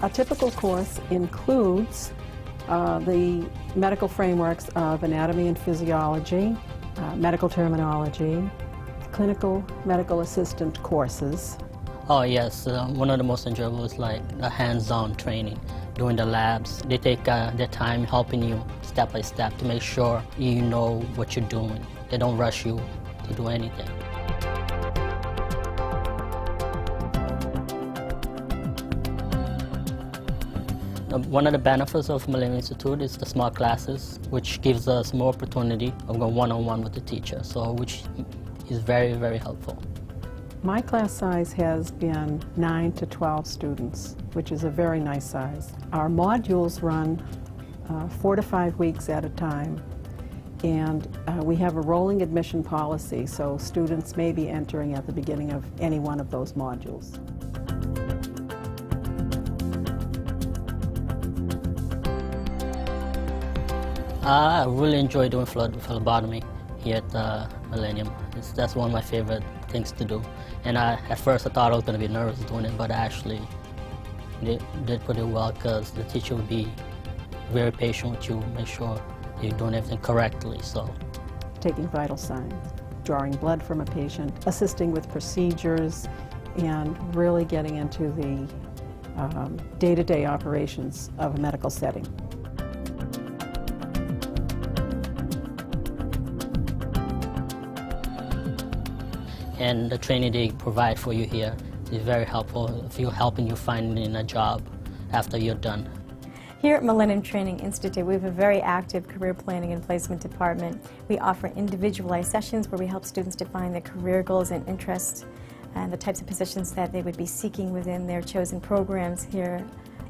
A typical course includes the medical frameworks of anatomy and physiology, medical terminology, clinical medical assistant courses. Oh yes, one of the most enjoyable is like the hands-on training, doing the labs. They take their time helping you step by step to make sure you know what you're doing. They don't rush you to do anything. One of the benefits of Millennium Institute is the small classes, which gives us more opportunity of going one-on-one with the teacher, so which is very, very helpful. My class size has been 9 to 12 students, which is a very nice size. Our modules run 4 to 5 weeks at a time, and we have a rolling admission policy, so students may be entering at the beginning of any one of those modules. I really enjoy doing phlebotomy here at Millennium. That's one of my favorite things to do. And at first I thought I was going to be nervous doing it, but actually did pretty well because the teacher would be very patient with you, make sure you're doing everything correctly. So, taking vital signs, drawing blood from a patient, assisting with procedures, and really getting into the day-to-day operations of a medical setting. And the training they provide for you here is very helpful if you're helping you finding a job after you're done. Here at Millennium Training Institute, we have a very active career planning and placement department. We offer individualized sessions where we help students define their career goals and interests and the types of positions that they would be seeking within their chosen programs here.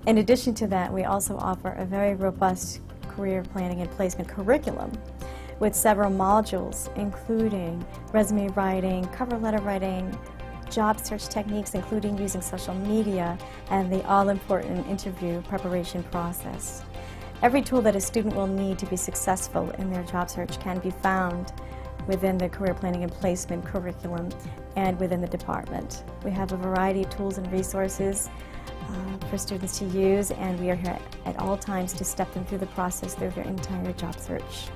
In addition to that, we also offer a very robust career planning and placement curriculum with several modules, including resume writing, cover letter writing, job search techniques, including using social media, and the all-important interview preparation process. Every tool that a student will need to be successful in their job search can be found within the career planning and placement curriculum and within the department. We have a variety of tools and resources for students to use, and we are here at all times to step them through the process through their entire job search.